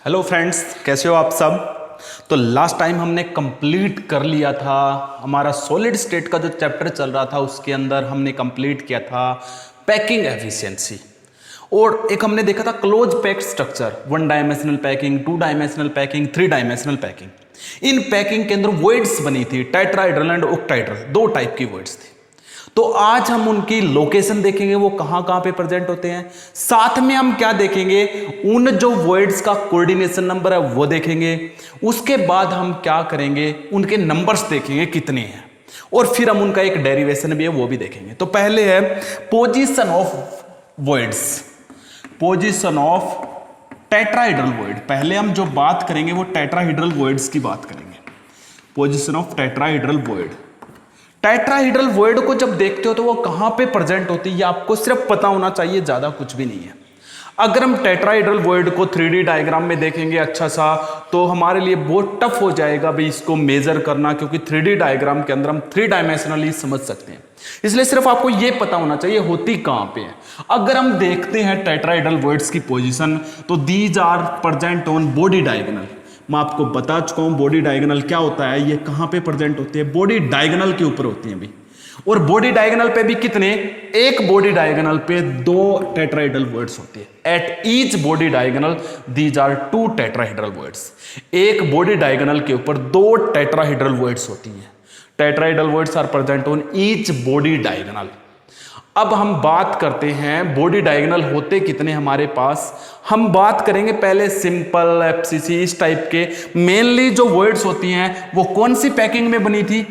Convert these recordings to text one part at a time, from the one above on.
Hello friends, कैसे हो आप सब। तो लास्ट टाइम हमने कंप्लीट कर लिया था हमारा सॉलिड स्टेट का जो चैप्टर चल रहा था, उसके अंदर हमने कंप्लीट किया था पैकिंग एफिशिएंसी। और एक हमने देखा था close packed structure, 1 dimensional packing, 2 dimensional packing, 3 dimensional packing. इन पैकिंग के अंदर वर्ड्स बनी थी टेट्राहेड्रल एंड ऑक्टाहेड्रल, 2 टाइप की वर्ड्स थी। तो आज हम उनकी लोकेशन देखेंगे, वो कहां कहां पे प्रेजेंट होते हैं। साथ में हम क्या देखेंगे, उन जो वर्ड्स का कोऑर्डिनेशन नंबर है वो देखेंगे। उसके बाद हम क्या करेंगे, उनके नंबर्स देखेंगे कितने हैं, और फिर हम उनका एक डेरिवेशन भी है वो भी देखेंगे। तो पहले है position of words, position of tetrahedral word. पहले हम जो बात करेंगे वो टेट्राहेड्रल वर्ड्स की बात करेंगे। Position of tetrahedral word. Tetrahedral word को जब देखते हो तो वो कहां पे प्रेजेंट होती है, ये आपको सिर्फ पता होना चाहिए, ज्यादा कुछ भी नहीं है। अगर हम टेट्राहेड्रल वर्ड को 3D डायग्राम में देखेंगे अच्छा सा, तो हमारे लिए बहुत टफ हो जाएगा भाई इसको मेजर करना, क्योंकि 3D डायग्राम के अंदर हम 3 डायमेंशनली समझ सकते हैं। इसलिए सिर्फ आपको ये पता होना चाहिए होती कहां पे है। अगर हम देखते हैं टेट्राहेड्रल वर्ड्स की पोजीशन, तो these are present on body diagonal. मैं आपको बता चुका हूं बॉडी डायगोनल क्या होता है, ये कहां पे प्रेजेंट होती है, बॉडी डायगोनल के ऊपर होती है भी। और बॉडी डायगोनल पे भी कितने, एक बॉडी डायगोनल पे 2 टेट्राहेड्रल वर्ड्स होती है। At each body diagonal these are 2 tetrahedral voids. एक बॉडी डायगोनल के ऊपर 2 टेट्राहेड्रल वर्ड्स होती हैं। Tetrahedral voids are present on each body diagonal. अब हम बात करते हैं बॉडी डायगोनल होते कितने हमारे पास। हम बात करेंगे पहले सिंपल, एफसीसी, इस टाइप के। मेनली जो वर्ड्स होती हैं वो कौन सी पैकिंग में बनी थी,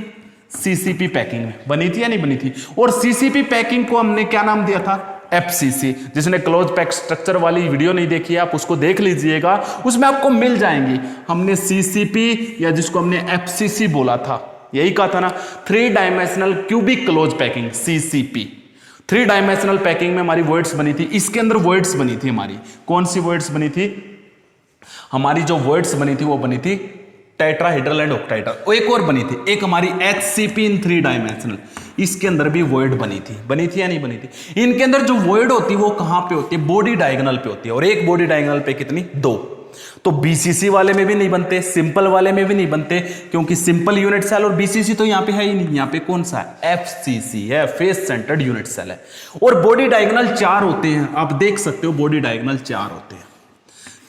सीसीपी पैकिंग में बनी थी या नहीं बनी थी। और सीसीपी पैकिंग को हमने क्या नाम दिया था, एफसीसी। जिसने क्लोज पैक स्ट्रक्चर वाली वीडियो नहीं देखी है आप उसको देख लीजिएगा, उसमें आपको मिल जाएंगी। हमने सीसीपी या जिसको हमने एफसीसी बोला था, यही कहा था ना, 3 dimensional cubic close packing, CCP. 3 dimensional packing में हमारी वर्ड्स बनी थी। इसके अंदर वर्ड्स बनी थी हमारी, कौन सी वर्ड्स बनी थी, हमारी जो वर्ड्स बनी थी वो बनी थी टेट्राहेड्रल एंड ऑक्टाहेड्रल। एक और बनी थी, एक हमारी एचसीपी इन 3 डायमेंशनल, इसके अंदर भी वर्ड बनी थी या नहीं बनी थी। इनके अंदर जो वर्ड होती है वो कहां पे होती है, बॉडी डायगोनल पे होती है। और एक बॉडी डायगोनल पे कितनी, 2। तो बीसीसी वाले में भी नहीं बनते, सिंपल वाले में भी नहीं बनते, क्योंकि सिंपल यूनिट सेल और बीसीसी तो यहां पे है ही नहीं। यहां पे कौन सा है, एफसीसी है, फेस सेंटर्ड यूनिट सेल है। और बॉडी डायगोनल 4 होते हैं, आप देख सकते हो बॉडी डायगोनल 4 होते हैं।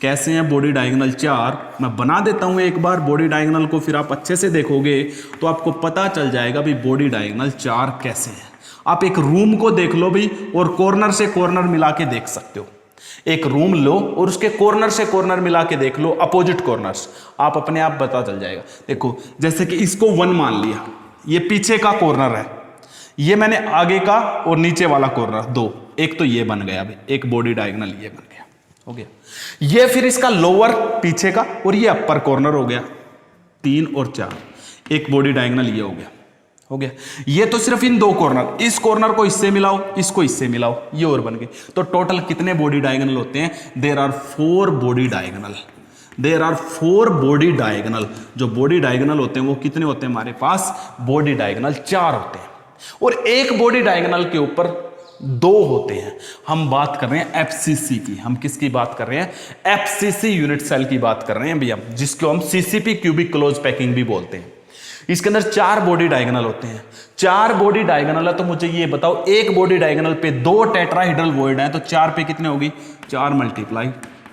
कैसे हैं बॉडी डायगोनल 4, मैं बना देता हूं एक बार बॉडी डायगोनल को, फिर आप अच्छे से देखोगे तो आपको पता चल जाएगा भी बॉडी डायगोनल 4 कैसे हैं। आप एक रूम को देख लो भी, और कॉर्नर से कॉर्नर मिला के देख सकते हो। एक रूम लो और उसके कॉर्नर से कॉर्नर मिला के देख लो, अपोजिट कॉर्नर्स, आप अपने आप पता चल जाएगा। देखो जैसे कि इसको 1 मान लिया, ये पीछे का कॉर्नर है, ये मैंने आगे का और नीचे वाला कॉर्नर 2, एक तो ये बन गया अभी, एक बॉडी डायगोनल ये बन गया, हो गया। ये फिर इसका लोअर पीछे का, और ये अपर कॉर्नर हो गया, 3 और 4, एक बॉडी डायगोनल ये हो गया। ये तो सिर्फ इन 2 कॉर्नर, इस कॉर्नर को इससे मिलाओ, इसको इससे मिलाओ, ये और बन गए। तो टोटल कितने बॉडी डायगोनल होते हैं, there are 4 body diagonal. There are 4 body diagonal. जो बॉडी डायगोनल होते हैं वो कितने होते हैं हमारे पास, बॉडी डायगोनल 4 होते हैं। और एक बॉडी डायगोनल के ऊपर 2 होते हैं। हम बात कर रहे हैं एफसीसी की, हम किसकी बात कर रहे हैं, एफसीसी यूनिट सेल की बात कर रहे हैं भैया, जिसको हम सीसीपी क्यूबिक क्लोज पैकिंग भी बोलते हैं। इसके अंदर 4 बॉडी डायगोनल होते हैं। 4 बॉडी डायगोनल है, तो मुझे ये बताओ, एक बॉडी डायगोनल पे 2 टेट्राहेड्रल वर्ड है, तो 4 पे कितने होगी, 4 ×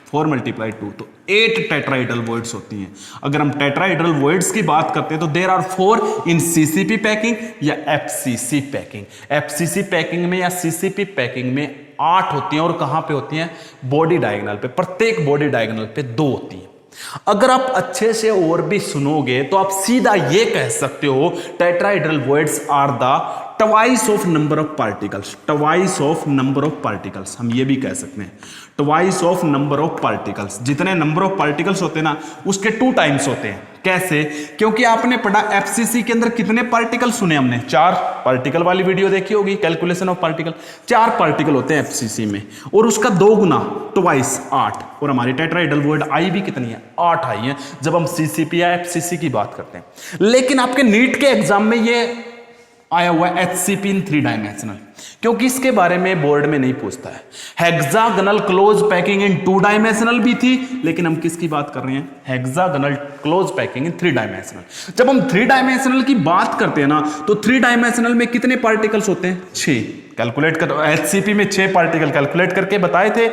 4 × 2, तो 8 टेट्राहेड्रल वर्ड्स होती हैं। अगर हम टेट्राहेड्रल वर्ड्स की बात करते हैं तो there are 4 in CCP packing या एफसीसी पैकिंग। एफसीसी पैकिंग में या सीसीपी पैकिंग में 8 होती हैं, और कहां पे होती हैं, बॉडी डायगोनल पे। प्रत्येक बॉडी डायगोनल पे 2 होती हैं। अगर आप अच्छे से और भी सुनोगे तो आप सीधा ये कह सकते हो, tetrahedral voids are the twice of number of particles. Twice of number of particles, हम ये भी कह सकते हैं, twice of number of particles. जितने नंबर ऑफ पार्टिकल्स होते हैं ना, उसके 2 टाइम्स होते हैं। कैसे, क्योंकि आपने पढ़ा एफसीसी के अंदर कितने पार्टिकल सुने हमने, 4 पार्टिकल वाली वीडियो देखी होगी, कैलकुलेशन ऑफ पार्टिकल। 4 पार्टिकल होते हैं एफसीसी में, और उसका 2 गुना, ट्वाइस 8। और हमारी टेट्राहेड्रल वर्ड आई भी कितनी है, 8 आई है, जब हम सीसीपी या एफसीसी की बात करते हैं। लेकिन आपके नीट के एग्जाम में ये आया हुआ है HCP इन 3 डायमेंशनल, क्योंकि इसके बारे में बोर्ड में नहीं पूछता है। Hexagonal close packing in 2 dimensional भी थी, लेकिन हम किसकी बात कर रहे हैं? Hexagonal close packing in 3 dimensional. जब हम 3 डायमेंशनल की बात करते हैं ना, तो 3 डायमेंशनल में कितने पार्टिकल्स होते हैं? 6। कैलकुलेट कर, HCP में 6 पार्टिकल कैलकुलेट करके बताए थे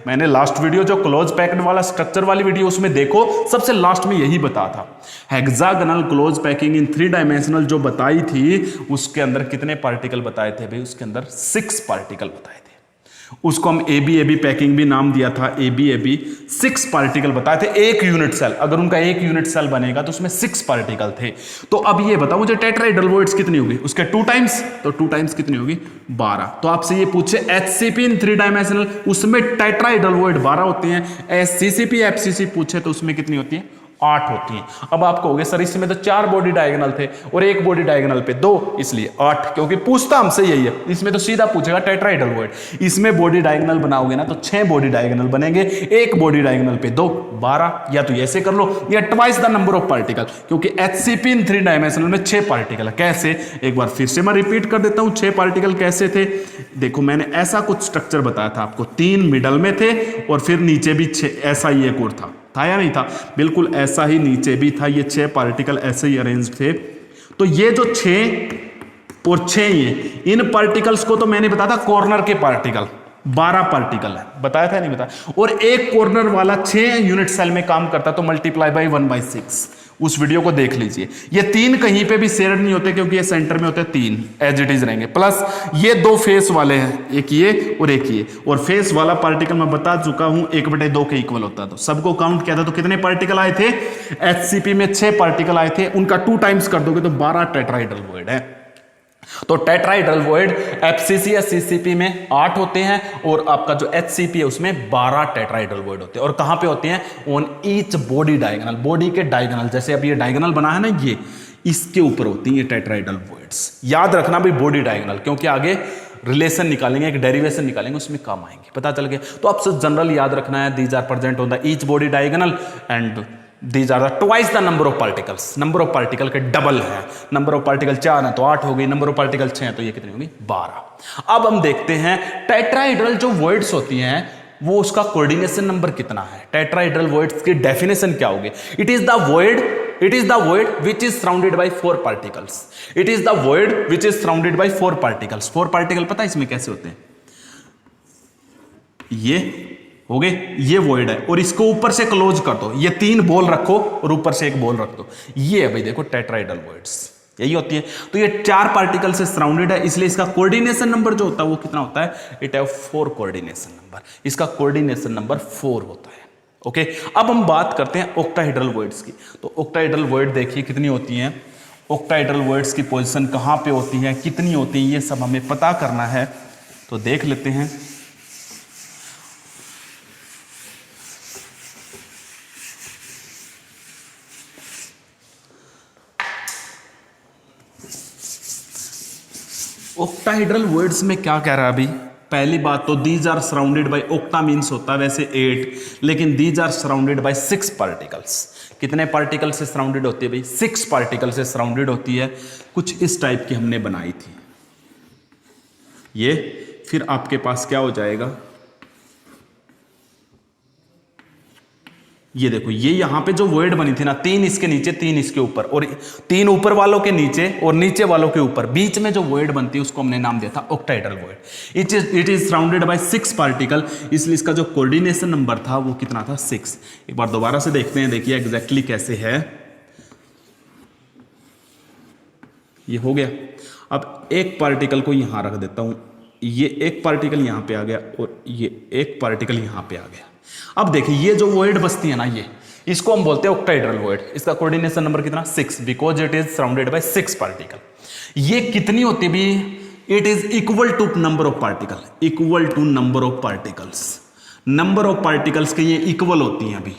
मैंने लास्ट वीडियो, जो क्लोज पैक्ड वाला स्ट्रक्चर वाली वीडियो, उसमें देखो सबसे लास्ट में यही बता था। Hexagonal close packing in 3 dimensional जो बताई थी, उसके अंदर कितने पार्टिकल बताए थे भाई? उसके अंदर 6 पार्टिकल बताए थे। उसको हम AB पैकिंग भी नाम दिया था। AB 6 पार्टिकल बताए थे। एक यूनिट सेल, अगर उनका एक यूनिट सेल बनेगा तो उसमें 6 पार्टिकल थे। तो अब ये बताओ मुझे टेट्राहेड्रल वॉइड्स कितनी होगी? उसके 2 टाइम्स, तो 2 टाइम्स कितनी होगी? 12। तो आपसे ये पूछे HCP इन 3 डायमेंशनल, उसमें टेट्राहेड्रल वॉइड 12 होती हैं। CCP FCC पूछे तो उसमें कितनी होती है? 8 होती हैं। अब आप कहोगे सर इसमें तो 4 बॉडी डायगोनल थे और एक बॉडी डायगोनल पे 2, इसलिए 8, क्योंकि पूछता हमसे यही है। इसमें तो सीधा पूछेगा टेट्राहेड्रल वॉइड, इसमें बॉडी डायगोनल बनाओगे ना तो 6 बॉडी डायगोनल बनेंगे, एक बॉडी डायगोनल पे 2, 12। या तो ऐसे कर लो, या twice the number of particle, क्योंकि HCP इन 3 डायमेंशनल में 6 पार्टिकल है। कैसे? एक बार फिर से मैं रिपीट कर देता हूं 6 पार्टिकल कैसे थे। देखो मैंने ऐसा कुछ स्ट्रक्चर बताया था आपको, 3 मिडल में थे और फिर नीचे भी 6, ऐसा ही एक और था या नहीं था? बिल्कुल ऐसा ही नीचे भी था। ये 6 पार्टिकल ऐसे ही अरेंज थे। तो ये जो 6 और 6 ये, इन पार्टिकल्स को तो मैंने बताया था कॉर्नर के पार्टिकल 12 पार्टिकल है, बताया था नहीं बताया? और एक कॉर्नर वाला 6 यूनिट सेल में काम करता, तो मल्टीप्लाई बाई 1/6। उस वीडियो को देख लीजिए। ये 3 कहीं पे भी शेयर नहीं होते, क्योंकि ये सेंटर में होते हैं 3, एज इट इज रहेंगे। प्लस ये 2 फेस वाले हैं, एक ये और एक ये, और फेस वाला पार्टिकल मैं बता चुका हूं 1/2 के इक्वल होता है। तो सबको काउंट किया था तो कितने पार्टिकल आए थे? HCP में 6 पार्टिकल आए थे, उनका 2 टाइम्स कर दोगे तो 12 टेट्राहेड्रल वॉइड है। तो टेट्राहेड्रल वॉइड FCC या CCP में 8 होते हैं, और आपका जो HCP है उसमें 12 टेट्राहेड्रल वॉइड होते हैं। और कहां पे होते हैं? On each body diagonal, body के डायगोनल। जैसे अब ये डायगोनल बना है ना, ये इसके ऊपर होती है ये टेट्राहेड्रल वॉइड्स। याद रखना भाई बॉडी डायगोनल, क्योंकि आगे रिलेशन निकालेंगे, एक डेरिवेशन निकालेंगे, उसमें काम आएंगे। पता चल गया? तो आपसे जनरल याद रखना है, these are present on the each body diagonal and These are the twice the number of particles। Number of particle के डबल है। नंबर ऑफ पार्टिकल 4 है तो 8 हो गई, नंबर ऑफ पार्टिकल 6 है तो ये कितनी होगी? 12। अब हम देखते हैं टेट्राहेड्रल जो वॉइड्स होती हैं वो उसका कोऑर्डिनेशन नंबर कितना है। टेट्राहेड्रल वॉइड्स की डेफिनेशन क्या होगी? It is the void which is surrounded bye 4 particles. It is the void which is surrounded bye 4 particles. 4 particle पता है इसमें कैसे होते हैं? ये हो गए, ये वॉइड है, और इसको ऊपर से क्लोज कर दो। ये 3 बॉल रखो और ऊपर से एक बॉल रख दो। ये है भाई देखो टेट्राहेड्रल वॉइड्स, यही होती है। तो ये 4 पार्टिकल से सराउंडेड है, इसलिए इसका कोऑर्डिनेशन नंबर जो होता है वो कितना होता है? It have 4 coordination number. इसका कोऑर्डिनेशन नंबर 4 होता है। ओके, अब हम बात करते हैं ऑक्टाहेड्रल वॉइड्स की। तो ऑक्टाहेड्रल वॉइड देखिए कितनी होती हैं। ऑक्टाहेड्रल वॉइड्स की पोजीशन कहाँ पे होती है, कितनी होती है, ये सब हमें पता करना है। तो देख लेते हैं। ऑक्टाहेड्रल वॉइड्स में क्या कह रहा है अभी? पहली बात तो these are surrounded by, octa means होता है वैसे 8, लेकिन these are surrounded by 6 particles. कितने पार्टिकल से सराउंडेड होती है भाई? 6 पार्टिकल से सराउंडेड होती है। कुछ इस टाइप की हमने बनाई थी ये। फिर आपके पास क्या हो जाएगा? ये देखो, ये यहां पे जो वॉइड बनी थी ना, 3 इसके नीचे 3 इसके ऊपर, और 3 ऊपर वालों के नीचे और नीचे वालों के ऊपर, बीच में जो वॉइड बनती है उसको हमने नाम दिया था octahedral void. It is surrounded by 6 particle, इसलिए इसका जो कोऑर्डिनेशन नंबर था वो कितना था? 6। एक बार दोबारा से देखते हैं, देखिए एग्जैक्टली कैसे है। ये हो गया। अब एक पार्टिकल को यहां रख देता हूं, ये एक पार्टिकल यहां पे आ गया और ये एक पार्टिकल यहां पे आ गया। अब देखिए ये जो वॉइड बसती है ना, ये इसको हम बोलते हैं ऑक्टाहेड्रल वॉइड। इसका कोऑर्डिनेशन नंबर कितना? 6, because it is surrounded by 6 particle. ये कितनी होती है भी? It is equal to number of particle, equal to number of particles. Number of particles के ये इक्वल होती हैं अभी,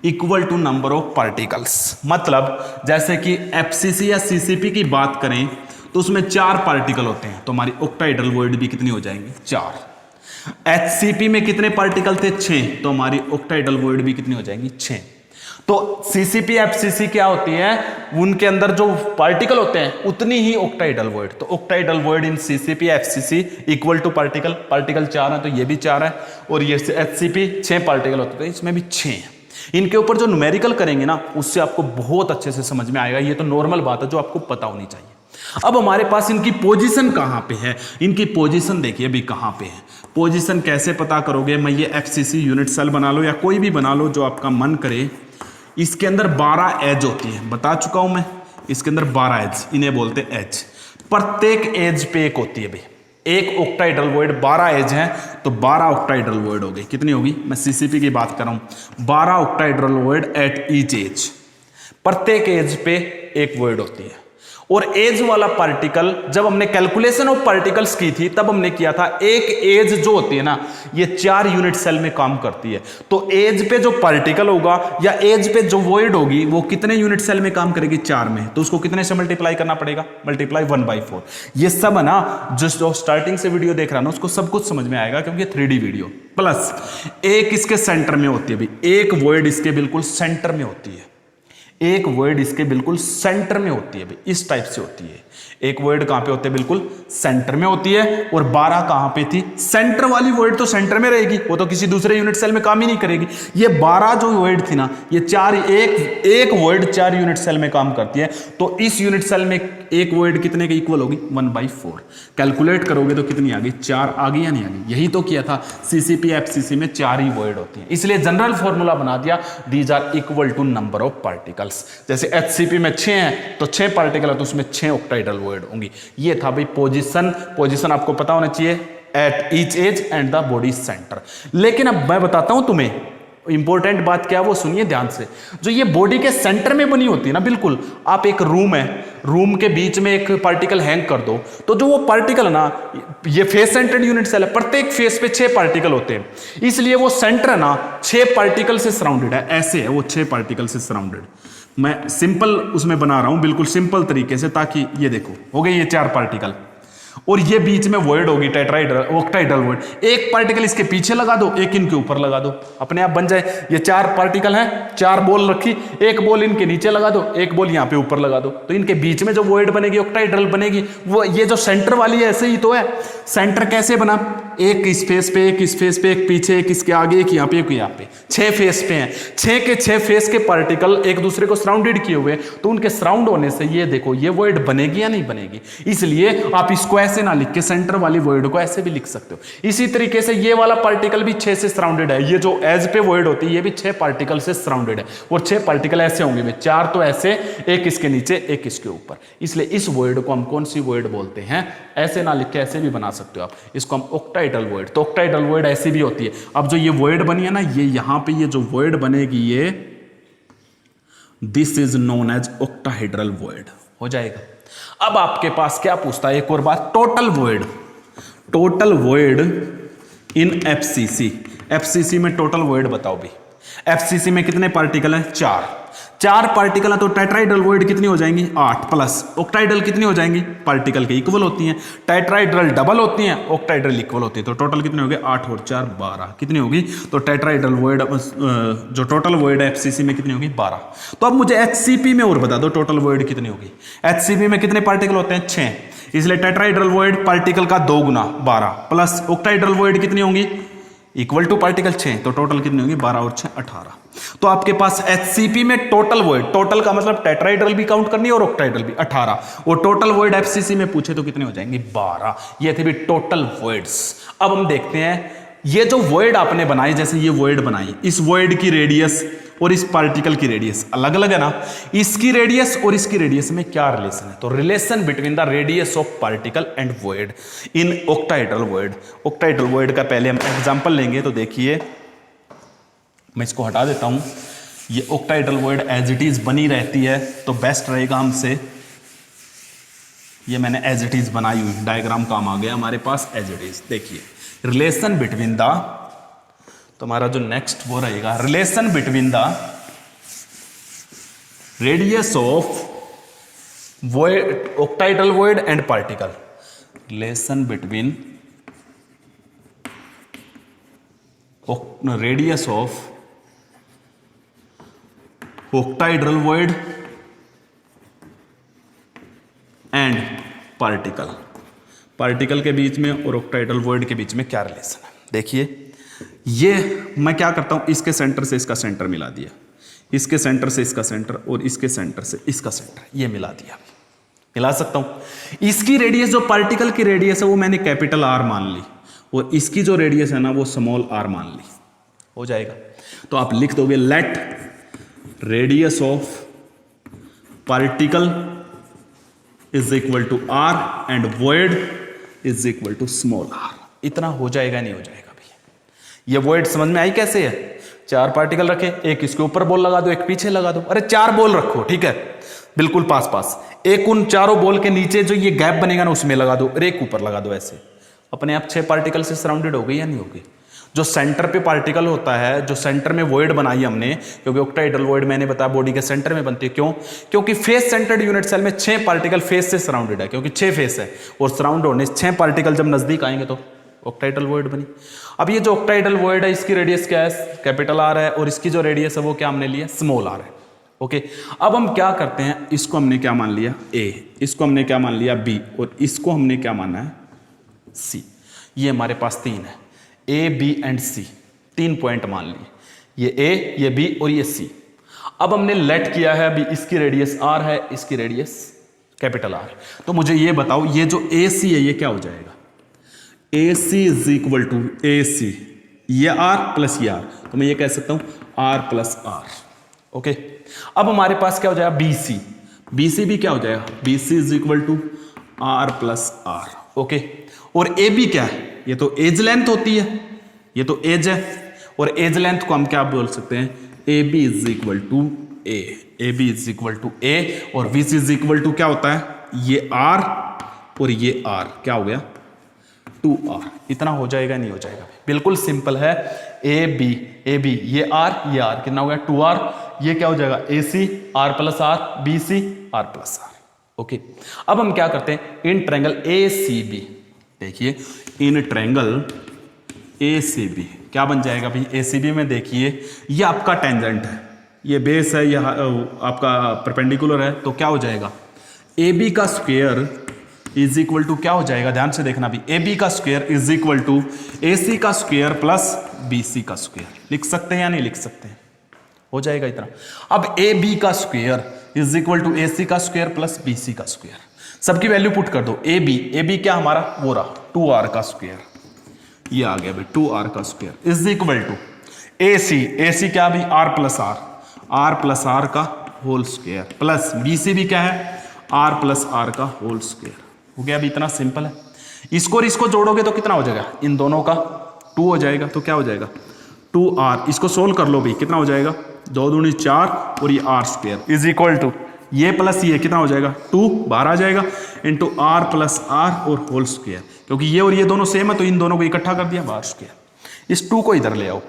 equal to number of particles. मतलब जैसे कि FCC या CCP की बात करें तो उसमें 4 पार्टिकल होते हैं, तो हमारी ऑक्टाहेड्रल वॉइड भी कितनी हो जाएंगी? 4। HCP में कितने पार्टिकल थे? 6, तो हमारी ऑक्टाहेड्रल वॉइड भी कितनी हो जाएंगी? 6। तो CCP FCC क्या होती है? उनके अंदर जो पार्टिकल होते हैं उतनी ही ऑक्टाइडल वॉइड। तो octahedral void in CCP FCC equal to particle, particle 4 है तो ये भी 4 है, और ये एचसीपी 6 पार्टिकल होते हैं, इसमें भी 6 हैं। इनके ऊपर जो न्यूमेरिकल करेंगे ना उससे आपको बहुत अच्छे से समझ में आएगा। ये तो नॉर्मल बात है जो आपको पता होनी चाहिए। अब हमारे पास इनकी पोजीशन कहां पे है, इनकी पोजीशन देखिए अभी कहां पे है। पोजीशन कैसे पता करोगे, मैं ये एफसीसी यूनिट सेल बना लो या कोई भी बना लो जो आपका मन करे। इसके अंदर 12 एज होती है, बता चुका हूं मैं, इसके अंदर 12 एज, इन्हें बोलते हैं एज। प्रत्येक एज पे एक होती है भाई, एक ऑक्टाइडल वॉइड, 12 एज है तो 12 ऑक्टाइडल वॉइड हो गई। कितनी होगी, मैं सीसीपी की बात कर रहा हूं, 12 octahedral void at each edge. प्रत्येक एज पे एक वॉइड होती है। और एज वाला पार्टिकल, जब हमने कैलकुलेशन ऑफ पार्टिकल्स की थी तब हमने किया था, एक एज जो होती है ना ये 4 यूनिट सेल में काम करती है। तो एज पे जो पार्टिकल होगा या एज पे जो वॉइड होगी वो कितने यूनिट सेल में काम करेगी, 4 में। तो उसको कितने से मल्टीप्लाई करना पड़ेगा, मल्टीप्लाई 1/4। ये सब है ना जो स्टार्टिंग से वीडियो देख रहा है ना उसको सब कुछ समझ में आएगा क्योंकि 3D वीडियो। प्लस एक इसके सेंटर में होती है भाई, एक वॉइड इसके बिल्कुल सेंटर में होती है, एक वर्ड इसके बिल्कुल सेंटर में होती है भाई, इस टाइप से होती है। एक वर्ड कहां पे होते हैं, बिल्कुल सेंटर में होती है। और 12 कहां पे थी, सेंटर वाली वर्ड तो सेंटर में रहेगी, वो तो किसी दूसरे यूनिट सेल में काम ही नहीं करेगी। ये 12 जो वर्ड थी ना, ये 4 एक वर्ड 4 यूनिट सेल में काम करती है। तो इस यूनिट सेल में एक वर्ड कितने के इक्वल होगी, 1/4। कैलकुलेट करोगे तो कितनी आ गई, 4 आ गई या नहीं आ गई। यही तो किया था, सीसीपी एफसीसी में 4 ही वर्ड होती है, इसलिए जनरल फॉर्मूला बना दिया, these are equal to number of particles. जैसे एचसीपी में 6 हैं तो 6 पार्टिकल है तो उसमें 6 ऑक्टाइडल वर्ड होंगी। ये था भाई पोजीशन आपको पता होना चाहिए at each edge and the body centre. लेकिन अब मैं बताता हूं तुम्हें इंपॉर्टेंट बात क्या है वो सुनिए ध्यान से। जो ये बॉडी के सेंटर में बनी होती है ना, बिल्कुल आप एक रूम है, रूम के बीच में एक पार्टिकल हैंग कर दो तो जो वो पार्टिकल है ना, ये फेस सेंटर्ड यूनिट सेल है, प्रत्येक फेस पे 6 पार्टिकल होते हैं, इसलिए वो सेंटर है ना 6 पार्टिकल से सराउंडेड है। ऐसे है वो 6 पार्टिकल से सराउंडेड। मैं सिंपल उसमें बना रहा हूं बिल्कुल सिंपल तरीके से, ताकि ये देखो हो गए ये 4 पार्टिकल और ये बीच में वर्ड होगी टेट्राइडल ऑक्टाइडल वर्ड। एक पार्टिकल इसके पीछे लगा दो, एक इनके ऊपर लगा दो, अपने आप बन जाए। ये 4 पार्टिकल हैं, 4 बॉल रखी, एक बॉल इनके नीचे लगा दो, एक बॉल यहां पे ऊपर लगा दो, तो इनके बीच में जो वर्ड बनेगी ऑक्टाइडल बनेगी। वो ये जो सेंटर वाली है ऐसे ही तो है। सेंटर कैसे बना, एक इस फेस पे, एक इस फेस पे, एक पीछे, एक इसके आगे, एक यहाँ पे, एक यहाँ पे, 6 फेस पे हैं। 6 के 6 फेस के पार्टिकल एक दूसरे को सराउंडेड किए हुए, तो उनके सराउंड होने से ये देखो ये वर्ड बनेगी या नहीं बनेगी। इसलिए आप इसको ऐसे ना लिख के सेंटर वाली वर्ड को ऐसे भी लिख सकते हो। इसी तरीके से ये वाला पार्टिकल भी 6 से सराउंडेड है। ये जो एज पे वर्ड होती है ये भी 6 पार्टिकल से सराउंडेड है, और 6 पार्टिकल ऐसे होंगे, 4 तो ऐसे, एक इसके नीचे, एक इसके ऊपर। इसलिए इस वर्ड को हम कौन सी वर्ड बोलते हैं, ऐसे ना लिख के ऐसे भी बना सकते हो आप, इसको हम ऑक्टाइडल वर्ड। तो ऑक्टाइडल वर्ड ऐसी भी होती है। अब जो ये वर्ड बनी है ना, ये यहां पे ये जो वर्ड बनेगी ये this is known as octahedral void हो जाएगा। अब आपके पास क्या पूछता है, एक और बात, total word in FCC. FCC में टोटल वर्ड बताओ भी। एफसीसी में कितने पार्टिकल हैं, 4 पार्टिकल है तो टेट्राइडल वर्ड कितनी हो जाएंगी, 8 प्लस ऑक्टाइडल कितनी हो जाएंगी, पार्टिकल के इक्वल होती हैं। टेट्राइडल डबल होती हैं, ऑक्टाइडल इक्वल होती है, तो टोटल कितने हो गए, 8 और 4 12 कितनी होगी। तो टेट्राइडल वर्ड जो टोटल वर्ड है एफसीसी में कितनी होगी, 12। तो अब मुझे एचसीपी में और बता दो टोटल वर्ड कितनी होगी। एचसीपी में कितने पार्टिकल होते हैं, 6, इसलिए टेट्राइडल वर्ड पार्टिकल का 2 गुना 12 प्लस ऑक्टाइडल वर्ड कितनी होंगी, इक्वल टू पार्टिकल 6, तो टोटल कितनी होगी, 12 और 6 18। तो आपके पास एचसीपी में टोटल वर्ड, टोटल का मतलब टेट्राइडल भी काउंट करनी है और ऑक्टाइडल भी, 18, और टोटल वर्ड एफसीसी में पूछे तो कितने हो जाएंगे, 12। ये थे भी टोटल वर्ड्स। अब हम देखते हैं ये जो वर्ड आपने बनाई, जैसे ये वर्ड बनाई, इस वर्ड की रेडियस और इस पार्टिकल की रेडियस अलग अलग है ना, इसकी रेडियस और इसकी रेडियस में क्या रिलेशन है, तो relation between the radius of particle and word in octahedral word. Octahedral word का पहले हम एग्जांपल लेंगे, तो देखिए मैं इसको हटा देता हूं। ये octahedral void as it is बनी रहती है तो बेस्ट रहेगा हमसे। ये मैंने एज इट इज बनाई हुई डायग्राम काम आ गया हमारे पास एज इट इज। देखिए रिलेशन बिटवीन द, तो हमारा जो नेक्स्ट वो रहेगा relation between the radius of word octahedral word and particle. Relation between radius of octahedral word particle, particle के बीच में और ऑक्टाहेड्रल वॉइड के बीच में क्या रिलेशन है। देखिए ये मैं क्या करता हूँ, इसके सेंटर से इसका सेंटर मिला दिया, इसके सेंटर से इसका सेंटर और इसके सेंटर से इसका सेंटर, ये मिला दिया, मिला सकता हूं। इसकी रेडियस, जो पार्टिकल की रेडियस है वो मैंने कैपिटल आर मान ली और इसकी जो रेडियस है ना वो स्मॉल आर मान ली, हो जाएगा। तो आप लिख दोगे let radius of particle is equal to R and void is equal to small R. इतना हो जाएगा, नहीं हो जाएगा भैया। ये वॉइड समझ में आई कैसे है? 4 पार्टिकल रखे, एक इसके ऊपर बॉल लगा दो, एक पीछे लगा दो। अरे 4 बॉल रखो, ठीक है, बिल्कुल पास पास, एक उन चारों बॉल के नीचे जो ये गैप बनेगा ना उसमें लगा दो और एक ऊपर लगा दो। ऐसे अपने आप 6 पार्टिकल से सराउंडेड हो गई या नहीं होगी? जो सेंटर पे पार्टिकल होता है, जो सेंटर में वॉइड बनाई हमने, क्योंकि ऑक्टाहेड्रल वॉइड मैंने बताया बॉडी के सेंटर में बनती है। क्यों? क्योंकि फेस सेंटर्ड यूनिट सेल में 6 पार्टिकल फेस से सराउंडेड है, क्योंकि 6 फेस है और सराउंड होने 6 पार्टिकल जब नजदीक आएंगे तो ऑक्टाहेड्रल वॉइड बनी। अब ये जो ऑक्टाहेड्रल वॉइड है इसकी रेडियस क्या है? कैपिटल आर है और इसकी जो रेडियस है वो क्या हमने लिया? स्मॉल आर है। ओके, अब हम क्या करते हैं, इसको हमने क्या मान लिया? ए, इसको हमने क्या मान लिया? बी, और इसको हमने क्या माना है? सी। ये हमारे पास 3 है, A B and C, 3 point मान लिए, ये ए, ये बी और ये सी। अब हमने लेट किया है, अभी इसकी रेडियस आर है, इसकी रेडियस कैपिटल आर। तो मुझे ये बताओ, ये जो ए सी है ये क्या हो जाएगा? A C is equal to A सी, ये आर प्लस ये आर, तो मैं ये कह सकता हूं आर प्लस आर। ओके, अब हमारे पास क्या हो जाएगा? बी सी, बी सी भी क्या हो जाएगा? B C is equal to R plus R. Okay, और ए बी क्या है? ये तो एज लेंथ होती है, ये तो एज है, और एज लेंथ को हम क्या बोल सकते हैं? A B is equal to A, A B is equal to A, और B C is equal to क्या होता है? ये आर और ये आर, क्या हो गया? 2r। इतना हो जाएगा, नहीं हो जाएगा? बिल्कुल सिंपल है, ए बी, ये आर, कितना हो गया? 2r। ये क्या हो जाएगा? A C R plus R, B C R plus R. Okay, अब हम क्या करते हैं, in triangle A C B, देखिए in triangle A C B क्या बन जाएगा भाई? ए सी बी में देखिए ये आपका टेंजेंट है, ये बेस है, यह आपका परपेंडिकुलर है, तो क्या हो जाएगा? ए बी का स्क्वायर इज इक्वल टू क्या हो जाएगा? ध्यान से देखना भी, ए बी का square is equal to A सी का स्क्वायर प्लस बी सी का स्क्वायर। लिख सकते हैं या नहीं लिख सकते हैं? हो जाएगा इतना। अब ए बी का square is equal to A सी का स्क्वायर प्लस बी सी का स्क्वायर, सबकी वैल्यू पुट कर दो। ए बी क्या हमारा? वो रहा 2r का स्क्वायर, ये आ गया भाई 2r का square is equal to A C क्या भी? आर प्लस आर का whole square plus B C भी क्या है? आर प्लस आर का होल स्क्वायर। हो गया, अभी इतना सिंपल है। इसको और इसको जोड़ोगे तो कितना हो जाएगा? इन दोनों का 2 हो जाएगा, तो क्या हो जाएगा? 2r। इसको सोल्व कर लो भी, कितना हो जाएगा? 2 दूनी 4 और ये r square is equal to ये प्लस ये कितना हो जाएगा? 2 बाहर आ जाएगा इंटू आर प्लस आर और होल स्क्वायर, क्योंकि ये और ये दोनों सेम है तो इन दोनों को इकट्ठा कर दिया, बार स्क्वायर। इस 2 को इधर ले आओ,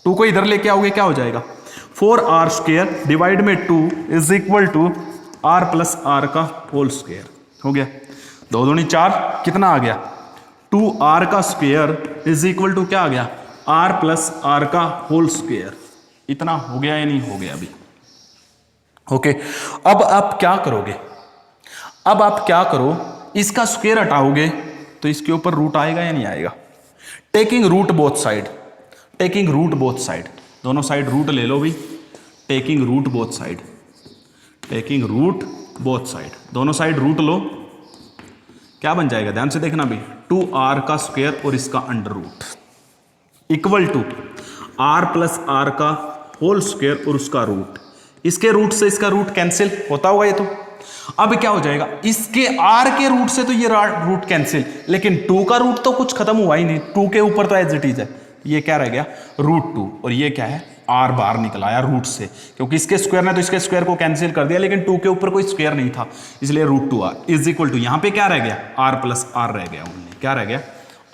2 को इधर लेके आओगे क्या हो जाएगा? 4r स्क्वायर डिवाइड में 2 is equal to R plus R का होल स्क्वायर। हो गया, 2 दूनी 4, कितना आ गया? 2r का स्क्वायर इज इक्वल टू क्या आ गया? आर प्लस आर का होल स्क्वायर। इतना हो गया या नहीं हो गया अभी? ओके, अब आप क्या करोगे? अब आप क्या करो, इसका स्क्वायर हटाओगे तो इसके ऊपर रूट आएगा या नहीं आएगा? Taking root both side, taking root both side, दोनों साइड रूट ले लो भी, taking root both side, taking root both side, दोनों साइड रूट लो, क्या बन जाएगा? ध्यान से देखना भी, 2r का स्क्वायर और इसका under root equal to R plus R का होल स्क्वायर और उसका रूट। इसके रूट से इसका रूट कैंसिल होता होगा ये तो। अब क्या हो जाएगा? इसके r के रूट से तो ये रूट कैंसिल, लेकिन 2 का रूट तो कुछ खत्म हुआ ही नहीं, 2 के ऊपर तो एज इट इज है, ये क्या रह गया? √2, और ये क्या है? r बाहर निकल आया रूट से, क्योंकि इसके स्क्वायर ने तो इसके स्क्वायर को कैंसिल कर दिया, लेकिन 2 के ऊपर कोई स्क्वायर नहीं था, इसलिए √2r इज इक्वल टू यहां पे क्या रह गया? r प्लस आर रह गया, उनमें क्या रह गया?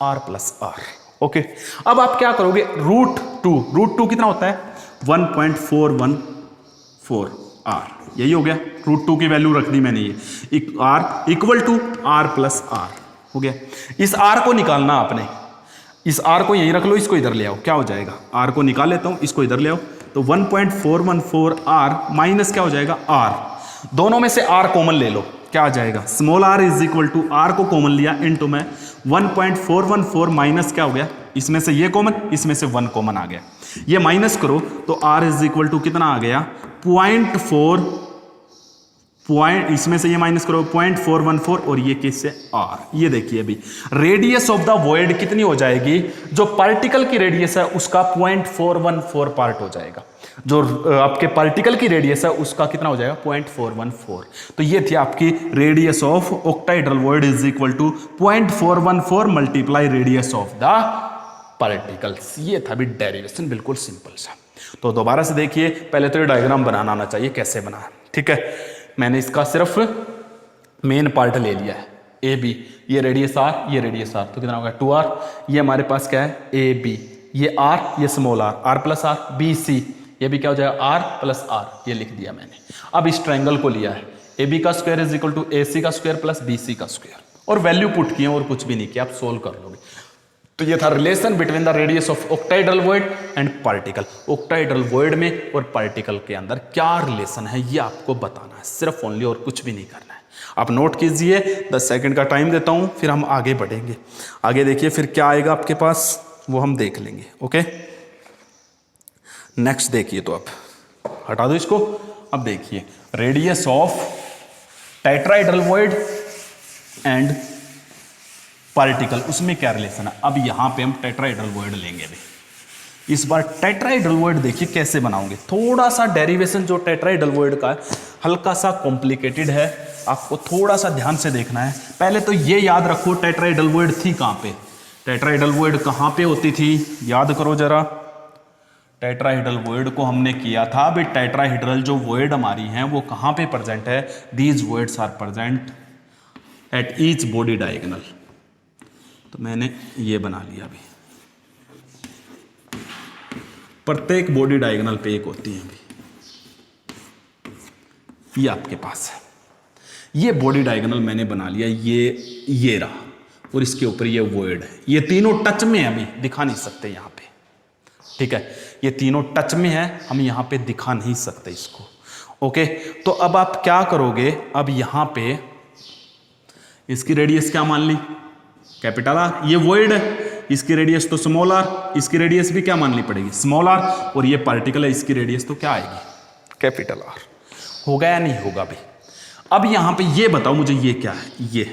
r plus R. ओके, अब आप क्या करोगे? √2 कितना होता है? 1.414r, यही हो गया। √2 की वैल्यू रख दी मैंने, ये r equal to r plus R. हो गया, इस r को निकालना आपने, इस r को यहीं रख लो, इसको इधर ले आओ, क्या हो जाएगा? r को निकाल लेता हूं, इसको इधर ले आओ, तो 1.414r माइनस क्या हो जाएगा? r, दोनों में से r कॉमन ले लो, क्या आ जाएगा, small r is equal to r को कॉमन लिया इनटू में 1.414 माइनस क्या हो गया, इसमें से ये कॉमन, इसमें से 1 कॉमन आ गया, ये माइनस करो तो r इज इक्वल टू कितना आ गया 0.4 इसमें से ये माइनस करो 0.414 और ये किससे r। ये देखिए अभी रेडियस ऑफ द वॉइड कितनी हो जाएगी, जो पार्टिकल की रेडियस है उसका 0.414 पार्ट हो जाएगा, जो आपके पार्टिकल की रेडियस है उसका कितना हो जाएगा 0.414। तो ये थी आपकी radius of octahedral void is equal to 0.414 multiply radius of the particles. ये था भी डेरिवेशन, बिल्कुल सिंपल सा। तो दोबारा से देखिए, पहले तो ये डायग्राम बनाना आना चाहिए कैसे बना, ठीक है। मैंने इसका सिर्फ मेन पार्ट ले लिया है ए बी, ये रेडियस आर, ये रेडियस आर, तो कितना होगा 2r। ये हमारे पास क्या है ए बी, ये आर, ये small R, R plus R, B C, ये भी क्या हो जाएगा आर प्लस आर, ये लिख दिया मैंने। अब इस ट्रायंगल को लिया है, ए बी का square is equal to A सी का स्क्वायर प्लस बी सी का स्क्वायर, और वैल्यू पुट किए और कुछ भी नहीं किया, आप सोल्व कर लोगे। तो ये था relation between the radius of octahedral void and particle. Octahedral void में और पार्टिकल के अंदर क्या रिलेशन है ये आपको बताना है, सिर्फ ओनली, और कुछ भी नहीं करना है। आप नोट कीजिए, 10 सेकंड का टाइम देता हूं, फिर हम आगे बढ़ेंगे। आगे देखिए फिर क्या आएगा आपके पास, वो हम देख लेंगे। ओके, नेक्स्ट देखिए, तो अब हटा दो इसको। अब देखिए radius of tetrahedral void and particle, उसमें क्या रिलेशन है। अब यहां पे हम टेट्राहेड्रल वॉइड लेंगे भी। इस बार टेट्राहेड्रल वॉइड देखिए कैसे बनाओगे। थोड़ा सा डेरिवेशन जो टेट्राहेड्रल वॉइड का है हल्का सा कॉम्प्लिकेटेड है, आपको थोड़ा सा ध्यान से देखना है। पहले तो ये याद रखो टेट्राहेड्रल वॉइड थी कहां पे, टेट्राहेड्रल वॉइड कहां पे होती थी, याद करो जरा। टेट्राहेड्रल वॉइड को हमने किया था भी, टेट्राहेड्रल जो वॉइड हमारी हैं वो कहां पे प्रेजेंट है, these voids are present at each body diagonal. तो मैंने ये बना लिया अभी, प्रत्येक बॉडी डायगोनल पे एक होती है अभी, ये आपके पास है। ये बॉडी डायगोनल मैंने बना लिया, ये रहा, और इसके ऊपर ये वॉइड है। ये तीनों टच में है, अभी दिखा नहीं सकते यहां पे, ठीक है। ये तीनों टच में है, हम यहां पे दिखा नहीं सकते इसको। ओके, तो अब आप क्या करोगे, अब यहां पे इसकी रेडियस क्या मान ली, कैपिटल आर, ये वॉइड है, इसकी रेडियस तो स्मॉल आर, इसकी रेडियस भी क्या माननी पड़ेगी स्मॉल आर, और ये पार्टिकल है, इसकी रेडियस तो क्या आएगी कैपिटल आर। होगा या नहीं होगा भाई। अब यहां पे ये बताओ मुझे, ये क्या है, ये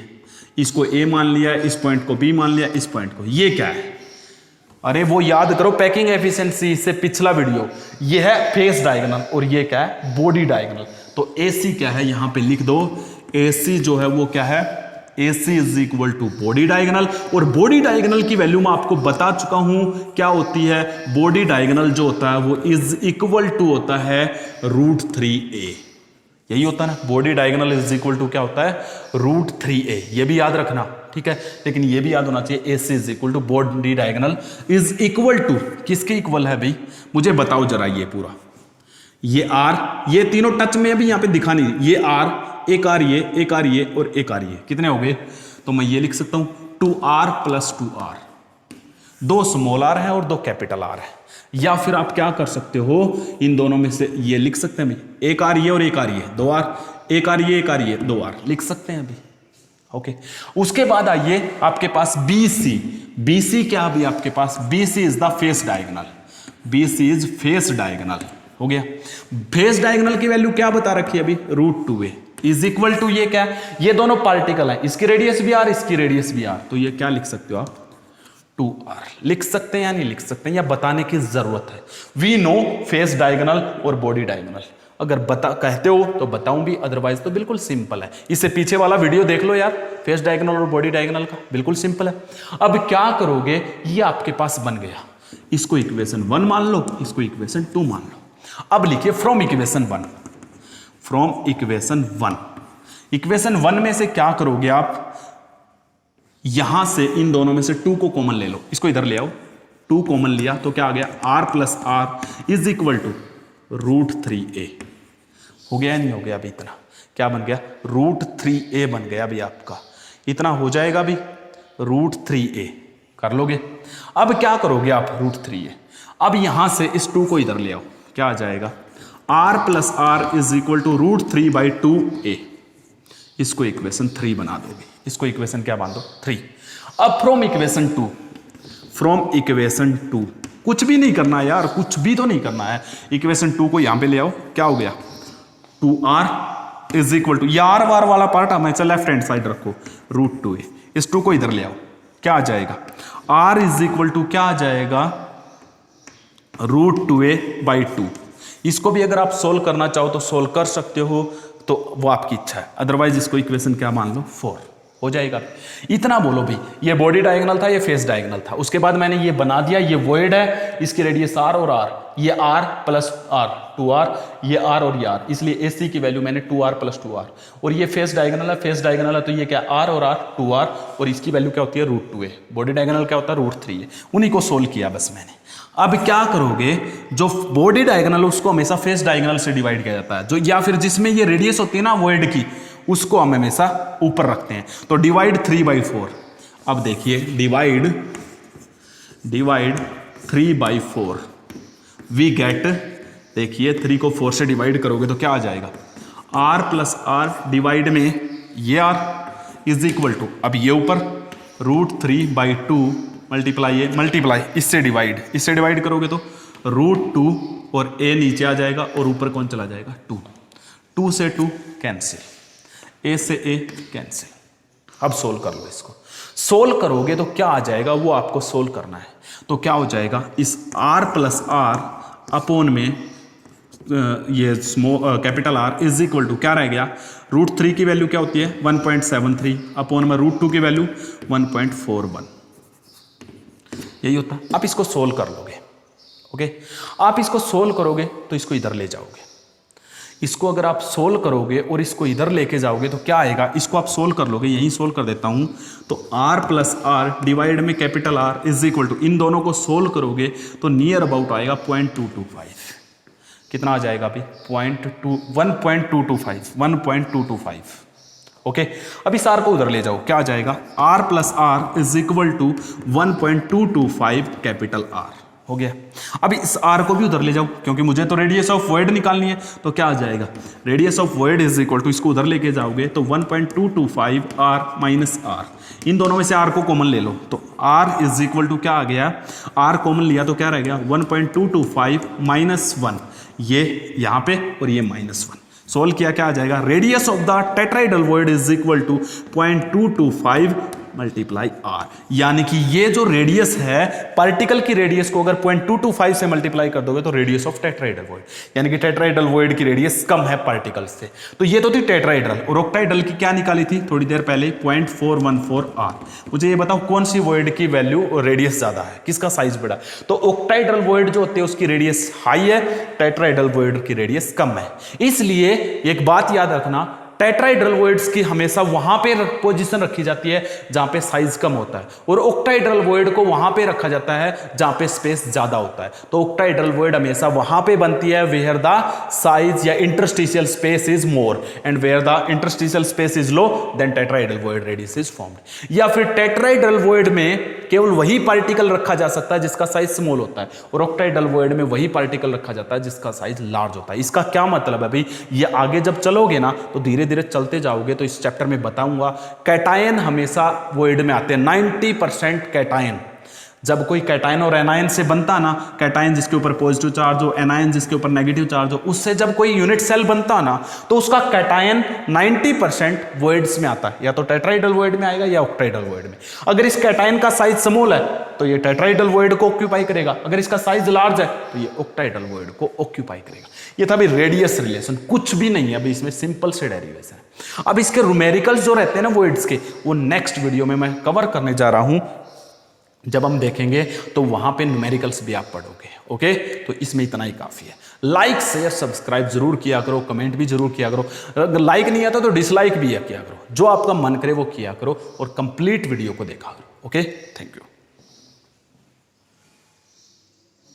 इसको ए मान लिया, इस पॉइंट को बी मान लिया, इस पॉइंट को, ये क्या है, अरे वो याद करो पैकिंग एफिशिएंसी से पिछला वीडियो। ये है फेस डायगोनल और ये क्या है बॉडी डायगोनल। तो AC क्या है यहां पे लिख दो, AC जो है वो क्या है, AC is equal to body diagonal. और बॉडी डायगोनल की वैल्यू मैं आपको बता चुका हूं क्या होती है, बॉडी डायगोनल जो होता है वो इज इक्वल टू होता है √3a, यही होता है ना, body diagonal is equal to क्या होता है √3a, ये भी याद रखना, ठीक है। लेकिन ये भी याद होना चाहिए AC is equal to body diagonal is equal to, किसके इक्वल है भाई, मुझे बताओ जरा। ये पूरा ये R, ये तीनों टच में अभी यहां पे दिखा नहीं, ये R, एक R ये, एक R ये और एक R ये, कितने हो गए, तो मैं ये लिख सकता हूं 2R + 2R, दो स्मॉल r है और दो कैपिटल R है। या फिर आप क्या कर सकते हो, इन दोनों में से ये लिख सकते हैं भाई, एक R ये और एक R ये, 2R, एक R ये, एक R ये, 2R लिख सकते हैं अभी। ओके, उसके बाद आइए आपके पास BC, BC क्या अभी आपके पास, BC is the face diagonal, BC is face diagonal, हो गया। फेस डायगोनल की वैल्यू क्या बता रखी है अभी, √2a इज इक्वल टू, ये क्या है, ये दोनों पार्टिकल है, इसकी रेडियस भी R, इसकी रेडियस भी R, तो ये क्या लिख सकते हो आप 2R लिख सकते हैं या नहीं लिख सकते हैं, या बताने की जरूरत है। वी नो फेस डायगोनल और बॉडी डायगोनल, अगर कहते हो तो बताऊं भी, अदरवाइज तो बिल्कुल सिंपल है। इससे पीछे वाला वीडियो देख लो यार, फेस डायगोनल और बॉडी डायगोनल का, बिल्कुल सिंपल है। अब क्या करोगे, ये आपके पास बन गया, इसको इक्वेशन 1 मान लो, इसको इक्वेशन 2 मान लो। अब लिखिए from equation 1, from equation 1, equation 1 में से क्या करोगे आप, यहां से इन दोनों में से 2 को कॉमन ले लो, इसको इधर ले आओ, 2 कॉमन लिया तो क्या आ गया, R + R is equal to √3a, हो गया नहीं हो गया अभी, इतना क्या बन गया, √3a बन गया अभी आपका, इतना हो जाएगा अभी √3a कर लोगे। अब क्या करोगे आप, √3a, अब यहां से इस 2 को इधर ले आओ, क्या आ जाएगा, R + R is equal to √3/2a, इसको इक्वेशन 3 बना दोगे, इसको इक्वेशन क्या बांधो 3। अब फ्रॉम इक्वेशन 2 कुछ भी नहीं करना है यार, कुछ भी तो नहीं करना है। इक्वेशन 2 को यहां पे ले आओ, क्या हो गया 2r इज इक्वल टू, ये आर वार वाला पार्ट हमेशा लेफ्ट हैंड साइड रखो, √2a। इस 2 को इधर ले आओ, क्या आ जाएगा r इज इक्वल टू क्या आ जाएगा √2a/2। इसको भी अगर आप सोल्व करना चाहो तो सोल्व कर सकते हो, तो वो आपकी इच्छा है, अदरवाइज इसको इक्वेशन क्या मान लो 4 हो जाएगा। इतना बोलो भाई, ये बॉडी डायगोनल था, ये फेस डायगोनल था, उसके बाद मैंने ये बना दिया, ये वॉइड है, इसकी रेडियस r और r, ये r प्लस r 2r, ये r और ये r, इसलिए AC की वैल्यू मैंने 2r प्लस 2r, और ये फेस डायगोनल है, तो ये क्या r और r 2r, और इसकी वैल्यू क्या होती है √2a। बॉडी डायगोनल क्या होता है √3a। उन्हीं को सोल्व किया बस मैंने। अब क्या करोगे, जो बॉडी डायगोनल उसको हमेशा फेस डायगोनल से डिवाइड किया जाता है, जो या फिर जिसमें ये रेडियस होती है ना वॉइड की, उसको हम हमेशा ऊपर रखते हैं। तो डिवाइड 3/4। अब देखिए डिवाइड 3/4 वी गेट, देखिए 3 को 4 से डिवाइड करोगे तो क्या आ जाएगा r प्लस r डिवाइड में ये r इज इक्वल टू, अब ये ऊपर √3/2 मल्टीप्लाई इससे डिवाइड करोगे तो √2 और a नीचे आ जाएगा और ऊपर कौन चला जाएगा 2 से 2 कैंसिल, a से a कैंसिल। अब सोल्व कर लो, इसको सोल्व करोगे तो क्या आ जाएगा वो आपको सोल्व करना है। तो क्या हो जाएगा, इस r प्लस r अपॉन में ये capital R is equal to क्या रह गया, √3 की वैल्यू क्या होती है 1.73 अपॉन में √2 की वैल्यू 1.41, यही होता है। आप इसको सोल्व कर लोगे, ओके। आप इसको सोल्व करोगे तो इसको इधर ले जाओगे, इसको अगर आप सोल्व करोगे और इसको इधर लेके जाओगे तो क्या आएगा, इसको आप सोल्व कर लोगे, यहीं सोल्व कर देता हूं। तो r प्लस r डिवाइड में capital R is equal to, इन दोनों को सोल्व करोगे तो नियर अबाउट आएगा 0.225। कितना आ जाएगा अभी 1.225। ओके। अब इस r को उधर ले जाओ, क्या आ जाएगा r plus r is equal to 1.225 capital R हो गया। अब इस r को भी उधर ले जाओ, क्योंकि मुझे तो रेडियस ऑफ वॉइड निकालनी है, तो क्या आ जाएगा radius of void is equal to, इसको उधर लेके जाओगे तो 1.225 r माइनस r, इन दोनों में से r को कॉमन ले लो तो r इज इक्वल टू क्या आ गया, r कॉमन लिया तो क्या रह गया 1.225 माइनस 1, ये यहाँ पे और ये -1। सोल्व किया क्या आ जाएगा, radius of the tetrahedral void is equal to 0.225 multiply r, यानी कि ये जो रेडियस है पार्टिकल की रेडियस को अगर 0.225 से मल्टीप्लाई कर दोगे तो रेडियस ऑफ टेट्राहेड्रल वॉइड, यानी कि टेट्राहेड्रल वॉइड की रेडियस कम है पार्टिकल से। तो ये तो थी टेट्राहेड्रल, और ऑक्टाहेड्रल की क्या निकाली थी थोड़ी देर पहले 0.414 r। मुझे ये बताओ कौन सी वॉइड की वैल्यू रेडियस ज्यादा है, किसका साइज बड़ा। तो ऑक्टाहेड्रल वॉइड जो होती है उसकी रेडियस हाई है, टेट्राहेड्रल वॉइड की रेडियस कम है। इसलिए एक बात याद रखना, टेट्राहेड्रल वॉइड्स की हमेशा वहां पे पोजीशन रखी जाती है जहां पे साइज कम होता है, और ऑक्टाहेड्रल वॉइड को वहां पे रखा जाता है जहां पे स्पेस ज्यादा होता है। तो ऑक्टाहेड्रल वॉइड हमेशा वहां पे बनती है वेयर द साइज या interstitial space is more, and where the interstitial space is low than tetrahedral void radius is formed. या फिर टेट्राहेड्रल वॉइड में केवल वही पार्टिकल रखा जा सकता है जिसका साइज स्मॉल होता है, और ऑक्टाहेड्रल वॉइड में वही पार्टिकल रखा जाता है जिसका साइज लार्ज होता है। इसका क्या मतलब है भाई, ये आगे जब चलोगे ना तो धीरे धीरे चलते जाओगे तो इस चैप्टर में बताऊंगा। कैटायन हमेशा वॉइड में आते हैं, 90% कैटायन। जब कोई कैटायन और एनायन से बनता ना, कैटायन जिसके ऊपर पॉजिटिव चार्ज हो, एनायन जिसके ऊपर नेगेटिव चार्ज हो, उससे जब कोई यूनिट सेल बनता ना तो उसका कैटायन 90% वॉइड्स में आता है, या तो टेट्राहेड्रल वॉइड में आएगा या ऑक्टाहेड्रल वॉइड में। अगर इस कैटायन का साइज स्मॉल है तो ये टेट्राहेड्रल वॉइड को ऑक्यूपाई करेगा, अगर इसका साइज लार्ज है तो ये ऑक्टाहेड्रल वॉइड को ऑक्यूपाई करेगा। ये था अभी रेडियस रिलेशन, कुछ भी नहीं है अभी इसमें, सिंपल से डेरिवेशन है। अब इसके न्यूमेरिकल्स जो रहते हैं ना वॉइड्स के, वो नेक्स्ट वीडियो में मैं कवर करने जा रहा हूं। जब हम देखेंगे तो वहां पे न्यूमेरिकल्स भी आप पढ़ोगे। ओके, तो इसमें इतना ही काफी है। लाइक शेयर सब्सक्राइब जरूर किया करो, कमेंट भी जरूर किया करो, अगर लाइक नहीं आता तो डिसलाइक भी किया करो, जो आपका मन करे वो किया करो, और कंप्लीट वीडियो को देखा करो। Okay, thank you.